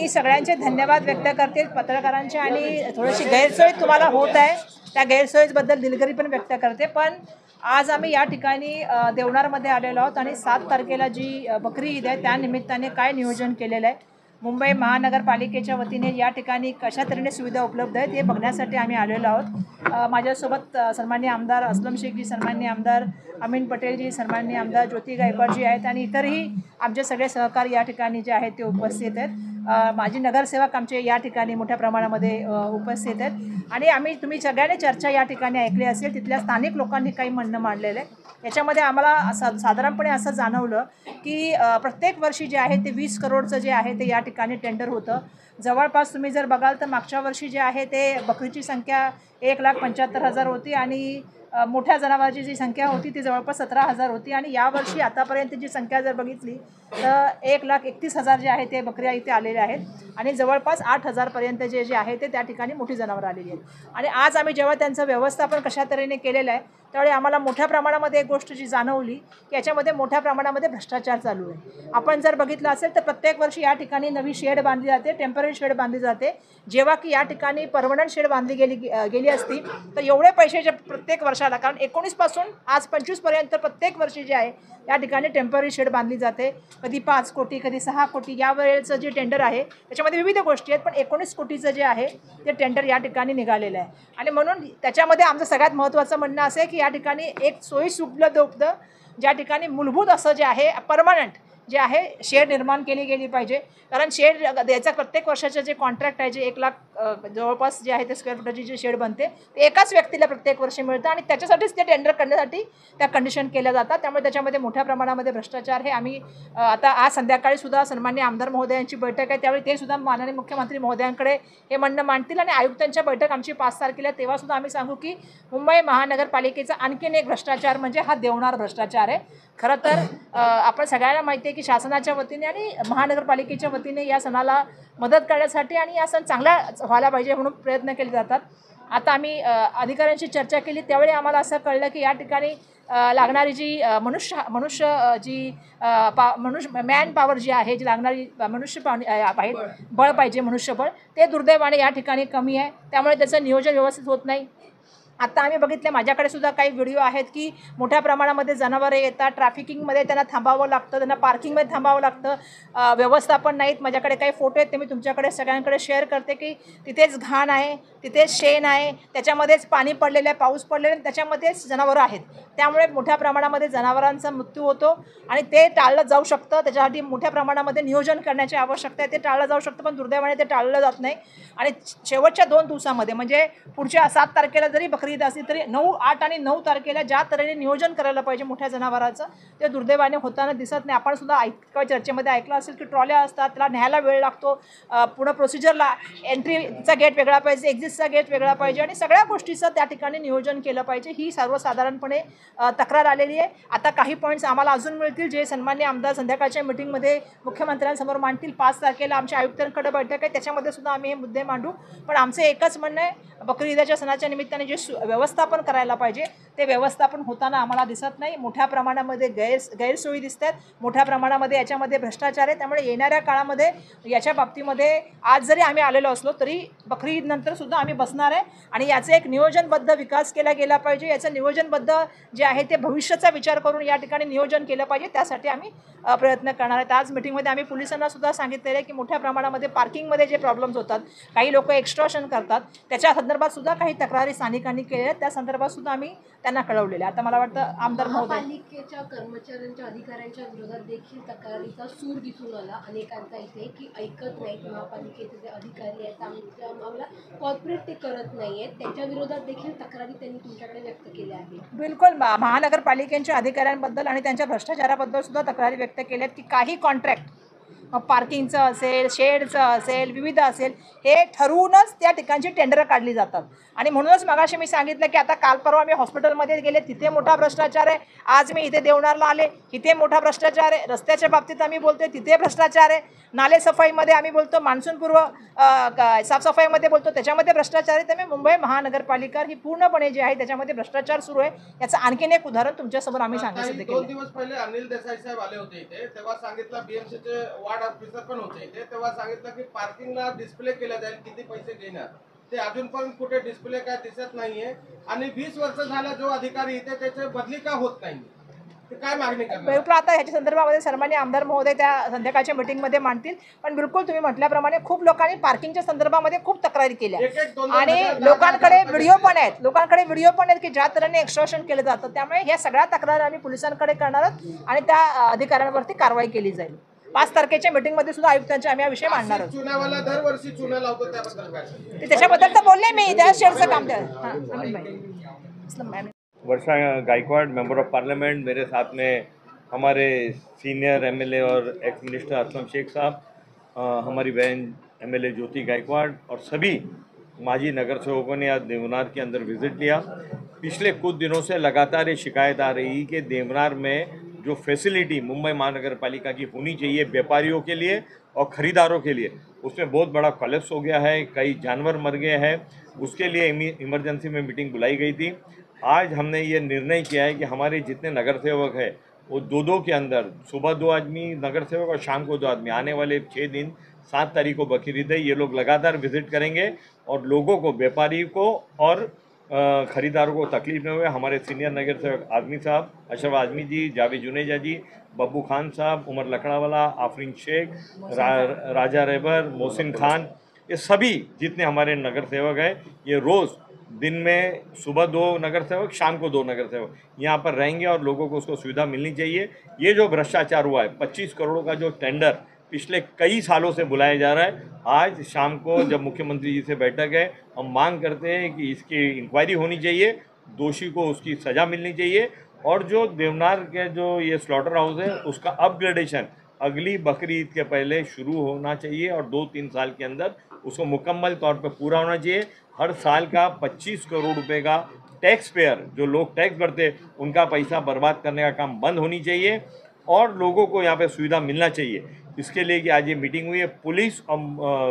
मी सगळ्यांचे धन्यवाद व्यक्त करते, पत्रकारांचे, आणि थोडीशी गैरसोय तुम्हाला होत आहे त्या गैरसोयीबद्दल दिलगिरी पण व्यक्त करते. पण आज आम्ही या ठिकाणी देवनारमध्ये आलेलो आहोत आणि 7 तारखेला जी बकरी ईद आहे त्या निमित्ताने काय नियोजन केलेलं आहे, मुंबई महानगरपालिकेच्या वतीने या ठिकाणी कशा तऱ्हेने सुविधा उपलब्ध आहेत हे बघण्यासाठी आम्ही आलेलो आहोत. माझ्यासोबत सन्माननीय आमदार अस्लम शेखजी, सन्माननीय आमदार अमीन पटेलजी, सन्माननीय आमदार ज्योती गायकवाडजी आहेत आणि इतरही आमचे सगळे सहकारी या ठिकाणी जे आहेत ते उपस्थित आहेत. माजी नगरसेवक आमचे या ठिकाणी मोठ्या प्रमाणामध्ये उपस्थित आहेत आणि तुम्ही सगळ्यांनी चर्चा या ठिकाणी ऐकली असेल. तिथल्या स्थानिक लोकांनी काही म्हणणं मांडलेलं आहे. याच्यामध्ये आम्हाला साधारणपणे असं जाणवलं की प्रत्येक वर्षी जे आहे ते 20 करोडचं जे आहे ते या ठिकाणी टेंडर होतं. जवळपास तुम्ही जर बघाल तर मागच्या वर्षी जे आहे ते बकरीची संख्या 1,75,000 होती आणि मोठ्या जनावरांची जी संख्या होती ती जवळपास 17,000 होती आणि यावर्षी आतापर्यंतची संख्या जर बघितली तर 1,31,000 जे आहे ते बकऱ्या इथे आलेल्या आहेत आणि जवळपास 8,000पर्यंत जे आहे ते त्या ठिकाणी मोठी जनावरं आलेली आहेत. आणि आज आम्ही जेव्हा त्यांचं व्यवस्थापन कशा तऱ्हेने केलेलं आहे त्यावेळी आम्हाला मोठ्या प्रमाणामध्ये एक गोष्ट जी जाणवली की याच्यामध्ये मोठ्या प्रमाणामध्ये भ्रष्टाचार चालू आहे. आपण जर बघितलं असेल तर प्रत्येक वर्षी या ठिकाणी नवी शेड बांधली जाते, टेम्पररी शेड बांधली जाते, जेव्हा की या ठिकाणी परमनंट शेड बांधली गेली असती तर एवढे पैसे जे प्रत्येक वर्षाला, कारण 19 पासून आज 25पर्यंत प्रत्येक वर्षी जे आहे या ठिकाणी टेम्पररी शेड बांधली जाते. कधी 5 कोटी, कधी 6 कोटी. यावेळेचं जे टेंडर आहे त्याच्यामध्ये विविध गोष्टी आहेत, पण 19 कोटीचं जे आहे ते टेंडर या ठिकाणी निघालेलं आहे. आणि म्हणून त्याच्यामध्ये आमचं सगळ्यात महत्त्वाचं म्हणणं असं आहे की या ठिकाणी एक सोयीसुलभ ज्या ठिकाणी मूलभूत असं जे आहे परमनंट जे आहे शेड निर्माण केली गेली पाहिजे. कारण शेड द्यायचा प्रत्येक वर्षाचं जे कॉन्ट्रॅक्ट आहे, जे 1 लाख जवळपास जे आहे ते स्क्वेअर फुटाची जे शेड बनते ते एकाच व्यक्तीला प्रत्येक वर्षी मिळतं आणि त्याच्यासाठीच ते टेंडर करण्यासाठी त्या कंडिशन केल्या जातात. त्यामुळे त्याच्यामध्ये मोठ्या प्रमाणामध्ये भ्रष्टाचार हे आम्ही आता आज संध्याकाळी सुद्धा सन्माननीय आमदार महोदयांची बैठक आहे त्यावेळी ते सुद्धा माननीय मुख्यमंत्री महोदयांकडे हे म्हणणं मांडतील आणि आयुक्तांच्या बैठक आमची 5 तारखेला तेव्हा सुद्धा आम्ही सांगू की मुंबई महानगरपालिकेचा आणखीन एक भ्रष्टाचार म्हणजे हा देवनार भ्रष्टाचार आहे. खरं तर आपण सगळ्यांना माहिती आहे की शासनाच्या वतीने आणि महानगरपालिकेच्या वतीने या सणाला मदत करण्यासाठी आणि या सण चांगला व्हायला पाहिजे म्हणून प्रयत्न केले जातात. आता आम्ही अधिकाऱ्यांशी चर्चा केली त्यावेळी आम्हाला असं कळलं की या ठिकाणी लागणारी जी मनुष्य मॅन पॉवर जी आहे, जी लागणारी बळ पाहिजे, मनुष्यबळ, ते दुर्दैवाने या ठिकाणी कमी आहे. त्यामुळे त्याचं नियोजन व्यवस्थित होत नाही. आता आम्ही बघितले, माझ्याकडे सुद्धा काही व्हिडिओ आहेत की मोठ्या प्रमाणामध्ये जनावरे येतात, ट्रॅफिकिंगमध्ये त्यांना थांबावं लागतं, त्यांना पार्किंगमध्ये थांबावं लागतं, व्यवस्थापन नाहीत. माझ्याकडे काही फोटो आहेत ते मी तुमच्याकडे सगळ्यांकडे शेअर करते की तिथेच घाण आहे, तिथेच शेण आहे, त्याच्यामध्येच पाणी पडलेलं आहे, पाऊस पडलेला आहे, त्याच्यामध्येच जनावरं आहेत. त्यामुळे मोठ्या प्रमाणामध्ये जनावरांचा मृत्यू होतो आणि ते टाळलं जाऊ शकतं. त्याच्यासाठी मोठ्या प्रमाणामध्ये नियोजन करण्याची आवश्यकता आहे. ते टाळलं जाऊ शकतं पण दुर्दैवाने ते टाळलं जात नाही. आणि शेवटच्या 2 दिवसामध्ये म्हणजे पुढच्या 7 तारखेला जरी बकरी ईद असली तरी 9, 8 आणि 9 तारखेला ज्या तऱ्हेने नियोजन करायला पाहिजे मोठ्या जनावरांचं ते दुर्दैवाने होताना दिसत नाही. आपण सुद्धा चर्चेमध्ये ऐकलं असेल की ट्रॉल्या असतात, त्याला न्यायला वेळ लागतो, पुढं प्रोसिजरला एंट्रीचा गेट वेगळा पाहिजे, एक्झिटचा गेट वेगळा पाहिजे आणि सगळ्या गोष्टीचं त्या ठिकाणी नियोजन केलं पाहिजे. ही सर्वसाधारणपणे तक्रार आलेली आहे. आता काही पॉईंट्स आम्हाला अजून मिळतील जे सन्माननीय आमदार संध्याकाळच्या मिटिंगमध्ये मुख्यमंत्र्यांसमोर मांडतील. 5 तारखेला आमच्या आयुक्तांकडे बैठक आहे, त्याच्यामध्ये सुद्धा आम्ही हे मुद्दे मांडू. पण आमचं एकच म्हणणं आहे, बकरी ईदच्या सणाच्या निमित्ताने जे व्यवस्थापन करायला पाहिजे ते व्यवस्थापन होताना आम्हाला दिसत नाही. मोठ्या प्रमाणामध्ये गैरसोयी दिसत आहेत, मोठ्या प्रमाणामध्ये याच्यामध्ये भ्रष्टाचार आहे. त्यामुळे येणाऱ्या काळामध्ये याच्या बाबतीमध्ये आज जरी आम्ही आलेलो असलो तरी बकरी ईद नंतर सुद्धा आम्ही बसणार आहे आणि याचं एक नियोजनबद्ध विकास केला गेला पाहिजे. याचं नियोजनबद्ध जे आहे ते भविष्याचा विचार करून या ठिकाणी नियोजन केलं पाहिजे. त्यासाठी आम्ही प्रयत्न करणार आहेत. आज मिटिंगमध्ये आम्ही पोलिसांना सुद्धा सांगितलेलं आहे की मोठ्या प्रमाणामध्ये पार्किंगमध्ये जे प्रॉब्लेम्स होतात, काही लोक एक्स्ट्रॉशन करतात, त्याच्या संदर्भात सुद्धा काही तक्रारी स्थानिकांनी केलेल्या आहेत. त्या संदर्भात सुद्धा आम्ही त्यांना कळवलेले. आता मला वाटतं आमदार महोदय, पालिकेच्या कर्मचाऱ्यांच्या अधिकाऱ्यांच्या विरोधात देखील तक्रारीचा सूर दिसून आला अनेकांचा इथे की ऐकत नाहीत महापालिकेचे जे अधिकारी आहेत, आम्हाला कॉर्पोरेट ते करत नाही आहेत, त्याच्या विरोधात देखील तक्रारी त्यांनी तुमच्याकडे व्यक्त केल्या आहेत. बिलकुल महानगरपालिकेच्या अधिकाऱ्यांबद्दल आणि त्यांच्या भ्रष्टाचाराबद्दल सुद्धा तक्रारी व्यक्त केल्या आहेत की काही कॉन्ट्रॅक्ट पार्किंगचं असेल, शेडचं असेल, विविध असेल, हे ठरवूनच त्या ठिकाणची टेंडरं काढली जातात. आणि म्हणूनच मगाशी मी सांगितलं की आता काल परवा मी हॉस्पिटलमध्ये गेले, तिथे मोठा भ्रष्टाचार आहे. आज मी इथे देवनारला आले, इथे मोठा भ्रष्टाचार आहे. रस्त्याच्या बाबतीत आम्ही बोलतोय, तिथे भ्रष्टाचार आहे. नाले सफाईमध्ये आम्ही बोलतो, मान्सूनपूर्व साफसफाईमध्ये बोलतो, त्याच्यामध्ये भ्रष्टाचार आहे. त्यामुळे मुंबई महानगरपालिका ही पूर्णपणे जे आहे त्याच्यामध्ये भ्रष्टाचार सुरू आहे. याचं आणखीन एक उदाहरण तुमच्यासमोर आम्ही सांगायचं. 2 दिवस पहिले अनिल देसाई साहेब आले होते इथे, तेव्हा सांगितलं बीएमसीचे वाढ ऑफिसर पण होते इथे, तेव्हा सांगितलं की पार्किंगला डिस्प्ले केला जाईल, किती पैसे घेणार ते अजून पण कुठे डिस्प्ले काय दिसत नाहीये. आणि 20 वर्ष झाला जो अधिकारी इथे त्याची बदली का होत नाही, ते काय मागणी करणार? बिलकुल आता ह्याच्या संदर्भामध्ये सन्माननीय आमदार महोदय त्या संध्याकाळच्या मीटिंगमध्ये मांडतील. पण बिलकुल तुम्ही म्हटल्याप्रमाणे खूप लोकांनी पार्किंगच्या संदर्भामध्ये खूप तक्रारी केल्या आणि लोकांकडे व्हिडिओ पण आहेत की ज्या तऱ्हेने एक्स्ट्रॉशन केलं जातं. त्यामुळे ह्या सगळ्या तक्रारी आम्ही पोलिसांकडे करणार आहोत आणि त्या अधिकाऱ्यांवरती कारवाई केली जाईल. 5 तारखेच्या मीटिंगमध्ये सुद्धा आयुक्तांच्या आम्ही हा विषय मांडणार आहोत. चुनावाला दरवर्षी चुना लावतो, त्याबद्दल काय? त्याच्याबद्दल तर बोलले मी, त्या शेअरचं काम द्या. हां वर्षा गायकवाड़, मेंबर ऑफ पार्लियामेंट, मेरे साथ में हमारे सीनियर एमएलए और एक्स मिनिस्टर असलम शेख साहब, हमारी बहन एमएलए ज्योति गायकवाड़ और सभी माजी नगर सेवकों ने आज देवनार के अंदर विजिट लिया। पिछले कुछ दिनों से लगातार ये शिकायत आ रही कि देवनार में जो फैसिलिटी मुंबई महानगर पालिका की होनी चाहिए व्यापारियों के लिए और ख़रीदारों के लिए, उसमें बहुत बड़ा कोलैप्स हो गया है, कई जानवर मर गए हैं। उसके लिए इमरजेंसी में मीटिंग बुलाई गई थी। आज हमने ये निर्णय किया है कि हमारे जितने नगर सेवक हैं वो दो के अंदर, सुबह 2 आदमी नगर सेवक और शाम को 2 आदमी, आने वाले 6 दिन 7 तारीख को बकरीद है, ये लोग लगातार विजिट करेंगे और लोगों को, व्यापारी को और ख़रीदारों को तकलीफ न हुए। हमारे सीनियर नगर सेवक आज़मी साहब, अशरफ आज़मी जी, जावेद जुनेजा जी, बब्बू खान साहब, उमर लकड़ावाला, आफरीन शेख, राजा रेबर, मोहसिन खान, ये सभी जितने हमारे नगर सेवक हैं, ये रोज़ दिन में सुबह 2 नगर सेवक, शाम को 2 नगर सेवक यहाँ पर रहेंगे और लोगों को उसको सुविधा मिलनी चाहिए। ये जो भ्रष्टाचार हुआ है, 25 करोड़ का जो टेंडर पिछले कई सालों से बुलाया जा रहा है, आज शाम को जब मुख्यमंत्री जी से बैठक है, हम मांग करते हैं कि इसकी इंक्वायरी होनी चाहिए, दोषी को उसकी सज़ा मिलनी चाहिए और जो देवनार के जो ये स्लॉटर हाउस है उसका अपग्रेडेशन अगली बकरी ईद के पहले शुरू होना चाहिए और 2-3 साल के अंदर उसको मुकम्मल तौर पर पूरा होना चाहिए। हर साल का 25 करोड़ रुपए का टैक्स पेयर, जो लोग टैक्स भरते उनका पैसा बर्बाद करने का काम बंद होनी चाहिए और लोगों को यहाँ पे सुविधा मिलना चाहिए। इसके लिए कि आज ये मीटिंग हुई है, पुलिस और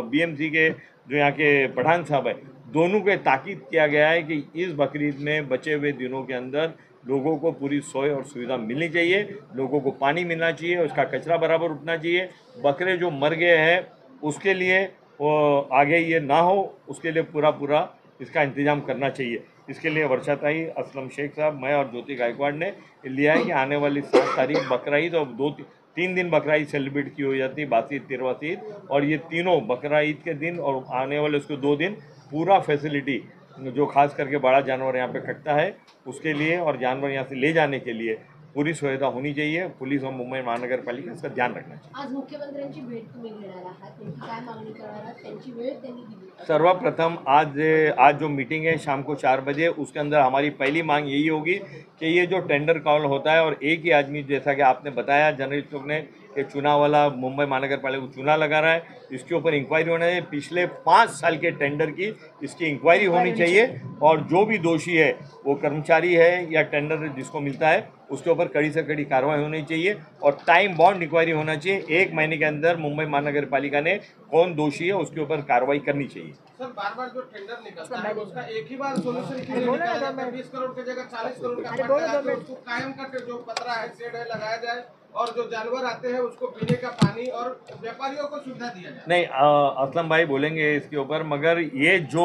बीएमसी के जो यहाँ के प्रधान साहब है, दोनों को ताकीद किया गया है कि इस बकरीद में बचे हुए दिनों के अंदर लोगों को पूरी सोई और सुविधा मिलनी चाहिए, लोगों को पानी मिलना चाहिए, उसका कचरा बराबर उठना चाहिए। बकरे जो मर गए हैं उसके लिए वो आगे ये ना हो, उसके लिए पूरा इसका इंतज़ाम करना चाहिए। इसके लिए वर्षाताई, असलम शेख साहब, मैं और ज्योति गायकवाड़ ने लिया है कि आने वाली 7 तारीख बकरा ईद और 2-3 दिन बकरा ईद सेलिब्रेट की हो जाती है, बासी ईद, तिरवासी ईद, और ये तीनों बकरा ईद के दिन और आने वाले उसको 2 दिन पूरा फैसिलिटी जो खास करके बड़ा जानवर यहाँ पे कटता है उसके लिए और जानवर यहाँ से ले जाने के लिए पूरी सुविधा होनी चाहिए। पुलिस और मुंबई महानगर पालिका इसका ध्यान रखना चाहिए। आज मुख्यमंत्र्यांची भेट तुम्ही घेणार आहात, नेमकी काय मागणी करणार आहात, त्यांची वेळ त्यांनी दिली? सर्वप्रथम आज जो मीटिंग है शाम को 4 बजे, उसके अंदर हमारी पहली मांग यही होगी कि ये जो टेंडर कॉल होता है और एक ही आदमी, जैसा कि आपने बताया जर्नलिस्टों ने, कि चुनाव वाला मुंबई महानगर पालिका को चुना लगा रहा है, इसके ऊपर इंक्वायरी होना चाहिए। पिछले 5 साल के टेंडर की इसकी इंक्वायरी होनी चाहिए और जो भी दोषी है वो कर्मचारी है या टेंडर जिसको मिलता है उसके ऊपर कड़ी से कड़ी कार्रवाई होनी चाहिए और टाइम बाउंड इंक्वायरी होना चाहिए। 1 महीने के अंदर मुंबई महानगर पालिका ने कौन दोषी है उसके ऊपर कार्रवाई करनी चाहिए। सर, बार-बार जो टेंडर निकलता है उसका एक ही बार सोल्यूशन क्यों नहीं निकाला जाता? 20 करोड़ की जगह 40 करोड़ का फंड है, तो उसको कायम का जो पतरा है, शेड है, लगाया जाए और जो जानवर आते हैं उसको पीने का पानी और व्यापारियों को सुविधा दिया जाए। नहीं, असलम भाई बोलेंगे इसके ऊपर, मगर ये जो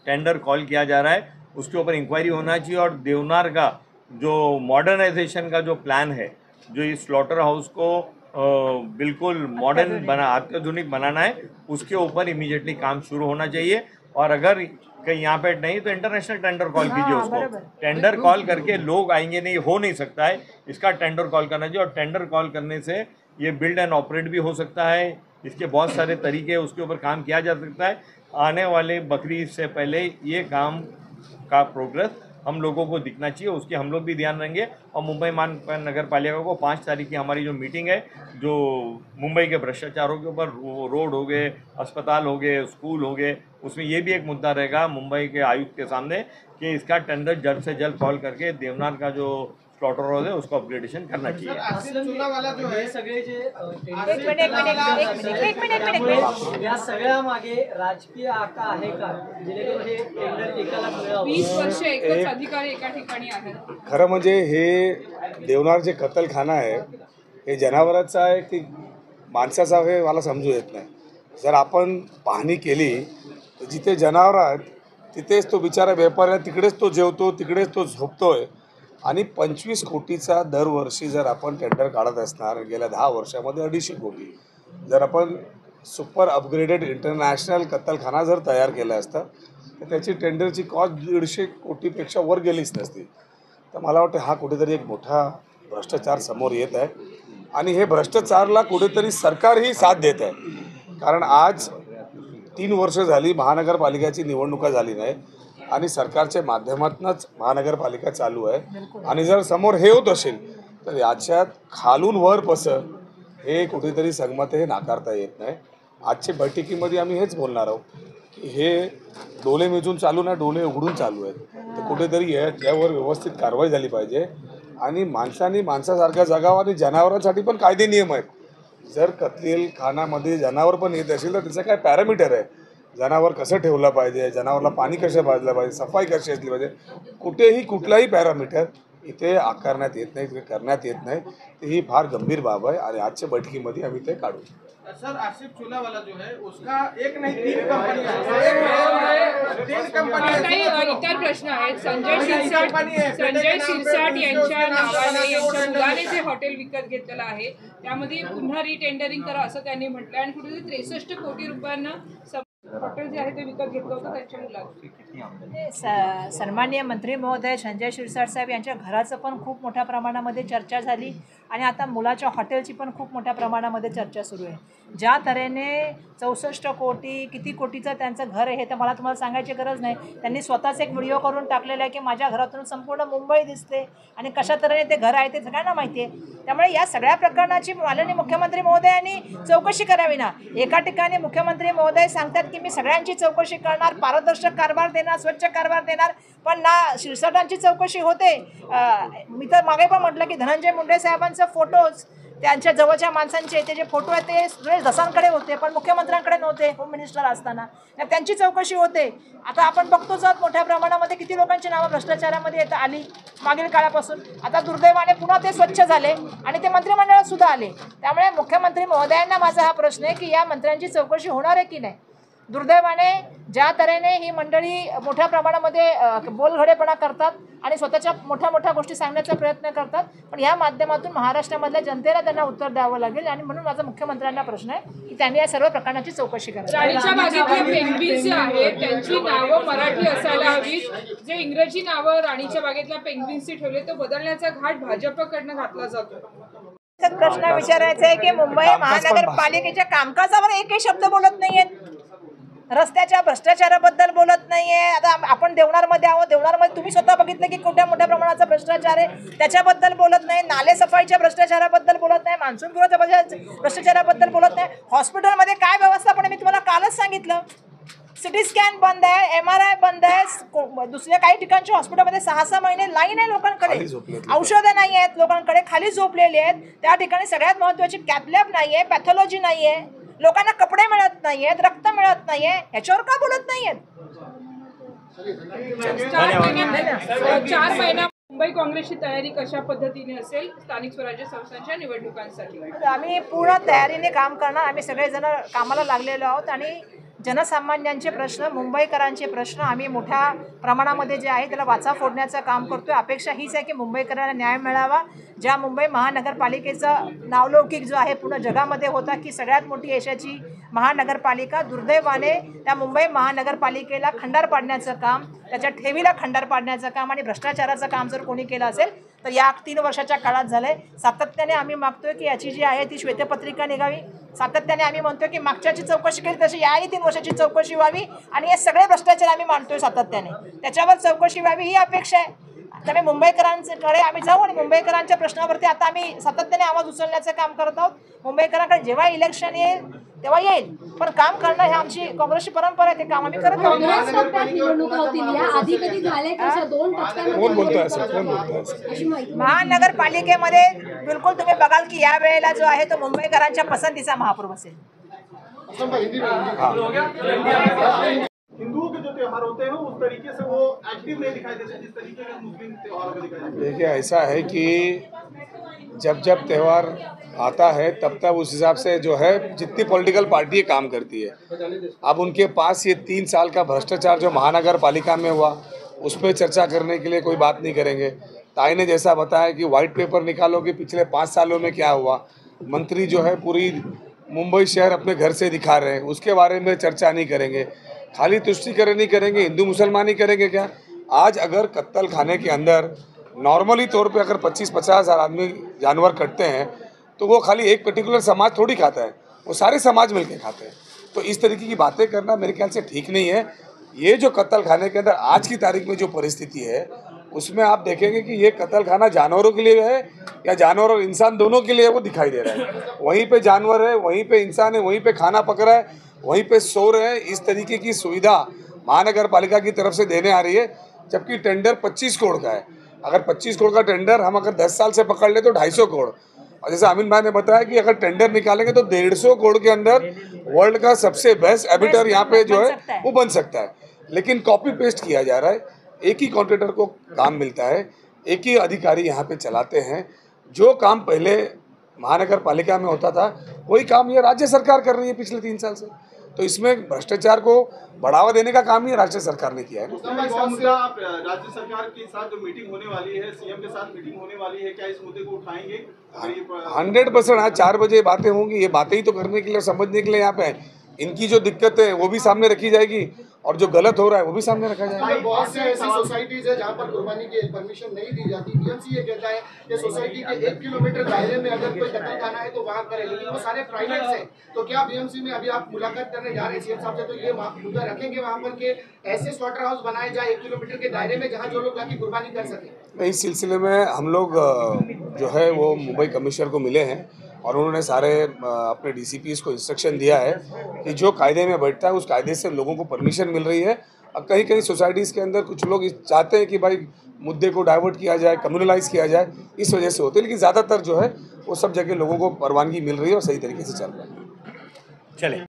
टेंडर कॉल किया जा रहा है उसके ऊपर इंक्वायरी होना चाहिए और देवनार का जो मॉडर्नाइजेशन का जो प्लान है, जो इस स्लॉटर हाउस को बिल्कुल मॉडर्न अत्याधुनिक बनाना है, उसके ऊपर इमीडिएटली काम शुरू होना चाहिए। और अगर कहीं यहाँ पे नहीं तो इंटरनेशनल टेंडर कॉल कीजिए उसको। टेंडर कॉल करके लोग आएंगे नहीं, हो नहीं सकता है, इसका टेंडर कॉल करना चाहिए और टेंडर कॉल करने से ये बिल्ड एंड ऑपरेट भी हो सकता है। इसके बहुत सारे तरीके, उसके ऊपर काम किया जा सकता है। आने वाले बकरीद से पहले ये काम का प्रोग्रेस हम लोगों को दिखना चाहिए, उसकी हम लोग भी ध्यान रहेंगे। और मुंबई महानगर पालिका को 5 तारीख की हमारी जो मीटिंग है, जो मुंबई के भ्रष्टाचारों के ऊपर, रोड हो गए, अस्पताल हो गए, स्कूल हो गए, उसमें ये भी एक मुद्दा रहेगा मुंबई के आयुक्त के सामने कि इसका टेंडर जल्द से जल्द कॉल करके देवनार का जो स्लॉटर हाउस है उसको अपग्रेडेशन करना चाहिए। चुनावाला जो है, सगळे जे एक मिनिट या सगळ्या मागे राजकीय आका आहे का, जेणेकरून हे टेंडर एकाला मिळावं? 20 वर्ष एकच अधिकारी एका ठिकाणी आहेत। खरं म्हणजे हे देवनार जे कत्तलखाना आहे हे जनावरांचा आहे की माणसाचा हे मला समजू येत नाही. जर आपण पाहणी केली तर जिथे जनावरं आहेत तिथेच तो बिचारा व्यापारी आहे, तिकडेच तो जेवतो, तिकडेच तो झोपतोय. आणि 25 कोटीचा दरवर्षी जर आपण टेंडर काढत असणार, गेल्या 10 वर्षामध्ये 250 कोटी, जर आपण सुपर अपग्रेडेड इंटरनॅशनल कत्तलखाना जर तयार केला असता तर त्याची टेंडरची कॉस्ट 150 कोटीपेक्षा वर गेलीच नसती. तर मला वाटतं हा कुठेतरी एक मोठा भ्रष्टाचार समोर येत आहे आणि हे भ्रष्टाचाराला कुठेतरी सरकारही साथ देत आहे. कारण आज 3 वर्ष झाली महानगरपालिकेची निवडणुका झाली नाही आणि सरकारच्या माध्यमातूनच महानगरपालिका चालू आहे. आणि जर समोर हे होत असेल तर याच्यात खालून वरपासून हे कुठेतरी संगमत हे नाकारता येत नाही. आजच्या बैठकीमध्ये आम्ही हेच बोलणार आहोत की हे डोले मिजून चालू नाही, डोले उघडून चालू आहेत. तर कुठेतरी यावर व्यवस्थित कारवाई झाली पाहिजे आणि माणसांनी माणसासारख्या जगावं आणि जनावरांसाठी पण कायदे नियम आहेत. जर कत्तलखान्यामध्ये जनावर पण येत असेल तर त्याचं काय पॅरामीटर आहे, जनावर कसं ठेवलं पाहिजे, जनावरला पाणी कसं पाजलं पाहिजे, सफाई कशी असली पाहिजे, कुठेही कुठलाही पॅरामीटर इथे आकारण्यात येत नाही, करण्यात येत नाही. तर ही फार गंभीर बाब आहे आणि आजच्या बैठकीमध्ये आम्ही ते काढू. सर आसिफ चूल्हा वाला जो है उसका एक नहीं 3 कंपनियां हैं, 3 कंपनियां. काही इतर प्रश्न आहेत. संजय शिरसाट यांच्या नावाने यांच्या मुलाने जे हॉटेल विकत घेतलेलं आहे त्यामध्ये पुन्हा रिटेंडरिंग करा असं त्यांनी म्हटलं आणि कुठेतरी 63 कोटी रुपयांना हॉटेल जे आहे ते विकत घेतलं होतं त्यांच्या मुलाने. सन्माननीय मंत्री महोदय संजय शिरसाट साहेब यांच्या घराचं पण खूप मोठ्या प्रमाणामध्ये चर्चा झाली आणि आता मुलाच्या हॉटेलची पण खूप मोठ्या प्रमाणामध्ये चर्चा सुरू आहे. ज्या तऱ्हेने 64 कोटी किती कोटीचं त्यांचं घर आहे हे तर मला तुम्हाला सांगायची गरज नाही. त्यांनी स्वतःच एक व्हिडिओ करून टाकलेला आहे की माझ्या घरातून संपूर्ण मुंबई दिसते आणि कशा तऱ्हेने ते घर आहे ते सगळ्यांना माहिती आहे. त्यामुळे या सगळ्या प्रकरणाची माननीय मुख्यमंत्री महोदयांनी चौकशी करावी ना. एका ठिकाणी मुख्यमंत्री महोदय सांगतात की मी सगळ्यांची चौकशी करणार, पारदर्शक कारभार देणार, स्वच्छ कारभार देणार, पण ना शिरसाटांची चौकशी होते. मी तर मागे पण म्हटलं की धनंजय मुंडे साहेबांचं फोटोज त्यांच्या जवळच्या माणसांचे ते जे फोटो आहेत ते सुरेश धसांकडे होते पण मुख्यमंत्र्यांकडे नव्हते होम मिनिस्टर असताना. त्यांची चौकशी होते. आता आपण बघतोच आहोत मोठ्या प्रमाणामध्ये किती लोकांची नावं भ्रष्टाचारामध्ये येतं आली मागील काळापासून. आता दुर्दैवाने पुन्हा ते स्वच्छ झाले आणि ते मंत्रिमंडळात सुद्धा आले. त्यामुळे मुख्यमंत्री महोदयांना माझा हा प्रश्न आहे की या मंत्र्यांची चौकशी होणार आहे की नाही. दुर्दैवाने ज्या तऱ्हेने ही मंडळी मोठ्या प्रमाणामध्ये बोलघडेपणा करतात आणि स्वतःच्या मोठ्या मोठ्या गोष्टी सांगण्याचा प्रयत्न करतात, पण या माध्यमातून महाराष्ट्रामधल्या जनतेला त्यांना उत्तर द्यावं लागेल. आणि म्हणून माझा मुख्यमंत्र्यांना प्रश्न आहे की त्यांनी या सर्व प्रकरणाची चौकशी करावी. राणीच्या बागेतले पेंग्विन्स जे आहेत त्यांची नावं मराठी असायला हवीत. जे इंग्रजी नावं राणीच्या बागेतल्या पेंग्विन्सची ठेवले तो बदलण्याचा घाट भाजपकडनं घातला जातो. प्रश्न विचारायचा आहे की मुंबई महानगरपालिकेच्या कामकाजावर एकही शब्द बोलत नाहीयेत. रस्त्याच्या भ्रष्टाचाराबद्दल बोलत नाहीये. आता आपण देवनारमध्ये आहोत, देवनारमध्ये तुम्ही स्वतः बघितलं की कुठल्या मोठ्या प्रमाणाचा भ्रष्टाचार आहे त्याच्याबद्दल बोलत नाही. नाले सफाईच्या भ्रष्टाचाराबद्दल बोलत नाही, मान्सून पूर्वाच्या भ्रष्टाचाराबद्दल बोलत नाही. हॉस्पिटलमध्ये काय व्यवस्थापन आहे मी तुम्हाला कालच सांगितलं. सिटी स्कॅन बंद आहे, MRI बंद आहे. दुसऱ्या काही ठिकाणच्या हॉस्पिटलमध्ये 6-6 महिने लाईन आहे लोकांकडे, औषधं नाही आहेत लोकांकडे, खाली झोपलेली आहेत. त्या ठिकाणी सगळ्यात महत्त्वाची कॅथ लॅब नाही आहे, पॅथॉलॉजी नाही आहे, लोकांना कपडे मिळत नाहीयेत, रक्त मिळत नाहीये. ह्याच्यावर का बोलत नाहीयेत? 4 महिना मुंबई काँग्रेसची तयारी कशा पद्धतीने असेल स्थानिक स्वराज्य संस्थांच्या निवडणुकांसाठी? आम्ही पूर्ण तयारीने काम करणार. आम्ही सगळेजण कामाला लागलेलो आहोत आणि जनसामान्यांचे प्रश्न, मुंबईकरांचे प्रश्न आम्ही मोठ्या प्रमाणामध्ये जे आहे त्याला वाचा फोडण्याचं काम करतोय. अपेक्षा हीच आहे की मुंबईकरांना न्याय मिळावा. ज्या मुंबई महानगरपालिकेचा नावलौकिक जो आहे पूर्ण जगामध्ये होता की सगळ्यात मोठी एशियाची महानगरपालिका, दुर्दैवाने त्या मुंबई महानगरपालिकेला खंडार पाडण्याचं काम, त्याच्या ठेवीला खंडार पाडण्याचं काम आणि भ्रष्टाचाराचं काम जर कोणी केलं असेल तर या 3 वर्षाच्या काळात झालं आहे. सातत्याने आम्ही मागतोय की याची जी आहे ती श्वेतपत्रिका निघावी. सातत्याने आम्ही म्हणतोय की मागच्याची चौकशी केली तशी याही 3 वर्षाची चौकशी व्हावी आणि हे सगळे भ्रष्टाचार आम्ही मांडतोय सातत्याने, त्याच्यावर चौकशी व्हावी ही अपेक्षा आहे. त्यामुळे मुंबईकरांकडे आम्ही जाऊ आणि मुंबईकरांच्या प्रश्नावरती आता आम्ही सातत्याने आवाज उचलण्याचं काम करत आहोत. मुंबईकरांकडे जेव्हा इलेक्शन येईल तेव्हा येईल, पण काम करणं हे आमची काँग्रेसची परंपरा आहे. ते काम आम्ही करत आहोत. निवडणुका होतील या आधी कधी झाले कशा 2 टप्प्यांमध्ये महानगरपालिकेमध्ये बिलकुल तुम्ही बघाल की या वेळेला जो आहे तो मुंबईकरांच्या पसंतीचा महापौर असेल. हिंदुओं के जो त्योहार होते हैं उस तरीके से वो एक्टिव नहीं दिखाई देते जिस तरीके के मुस्लिम त्योहारों में दिखाई देते हैं. देखिए ऐसा है कि जब जब त्यौहार आता है तब तब उस हिसाब से जो है जितनी पॉलिटिकल पार्टी काम करती है। अब उनके पास ये 3 साल का भ्रष्टाचार जो महानगर पालिका में हुआ उस पर चर्चा करने के लिए कोई बात नहीं करेंगे। ताई ने जैसा बताया कि वाइट पेपर निकालो कि पिछले 5 सालों में क्या हुआ, मंत्री जो है पूरी मुंबई शहर अपने घर से दिखा रहे हैं, उसके बारे में चर्चा नहीं करेंगे। खाली तुष्टिकरण नहीं करेंगे, हिंदू मुसलमान ही करेंगे क्या? आज अगर कत्तल खाने के अंदर नॉर्मली तौर पे अगर 25-50 हज़ार आदमी जानवर कटते हैं तो वो खाली एक पर्टिकुलर समाज थोड़ी खाता है, वो सारे समाज मिलके खाते हैं। तो इस तरीके की बातें करना मेरे ख्याल से ठीक नहीं है। ये जो कत्ल खाने के अंदर आज की तारीख में जो परिस्थिति है उसमें आप देखेंगे कि ये कत्ल खाना जानवरों के लिए है या जानवर और इंसान दोनों के लिए वो दिखाई दे रहा है। वहीं पे जानवर है, वहीं पे इंसान है, वहीं पे खाना पक रहा है, वहीं पे सो रहे हैं। इस तरीके की सुविधा महानगर पालिका की तरफ से देने आ रही है, जबकि टेंडर 25 करोड़ का है। अगर 25 करोड़ का टेंडर हम अगर 10 साल से पकड़ ले तो 250 करोड़। और जैसे अमीन भाई ने बताया कि अगर टेंडर निकालेंगे तो 150 करोड़ के अंदर वर्ल्ड का सबसे बेस्ट एबिटर यहाँ पे जो है वो बन सकता है। लेकिन कॉपी पेस्ट किया जा रहा है, एक ही कॉन्ट्रैक्टर को काम मिलता है, एक ही अधिकारी यहाँ पे चलाते हैं। जो काम पहले महानगर पालिका में होता था वही काम ये राज्य सरकार कर रही है पिछले 3 साल से। तो इसमें भ्रष्टाचार को बढ़ावा देने का काम ही राज्य सरकार ने किया है। आप राज्य सरकार के साथ जो मीटिंग होने वाली है, सीएम के साथ मीटिंग होने वाली है, क्या इस मुद्दे को उठाएंगे? 100% आज 4 बजे बातें होंगी। ये बातें ही तो करने के लिए, समझने के लिए यहाँ पे इनकी जो दिक्कत है वो भी सामने रखी जाएगी और जो गलत हो रहा है वो भी सामने रखा जाएगा। बहुत से ऐसी सोसाइटीज है जहाँ पर कुर्बानी की परमिशन नहीं दी जाती। बीएमसी ये कहता है कि सोसाइटी के 1 किलोमीटर दायरे में अगर कोई कत्ल खाना है तो वहाँ करें, लेकिन वो सारे प्राइवेट है। तो क्या बीएमसी में अभी आप मुलाकात करने जा रहे हैं सीएम साहब से, तो ये मुद्दा रखेंगे वहाँ पर के ऐसे स्लॉटर हाउस बनाए जाए 1 किलोमीटर के दायरे में जहाँ जो लोग जाके कुर्बानी कर सके? इस सिलसिले में हम लोग जो है वो मुंबई कमिश्नर को मिले हैं और उन्होंने सारे अपने डीसीपीज को इंस्ट्रक्शन दिया है कि जो कायदे में बैठता है उस कायदे से लोगों को परमिशन मिल रही है। अब कहीं कहीं सोसाइटीज़ के अंदर कुछ लोग चाहते हैं कि भाई मुद्दे को डाइवर्ट किया जाए, कम्युनलाइज किया जाए, इस वजह से होते हैं। लेकिन ज़्यादातर जो है वो सब जगह लोगों को परवानगी मिल रही है और सही तरीके से चल रहा है। चले।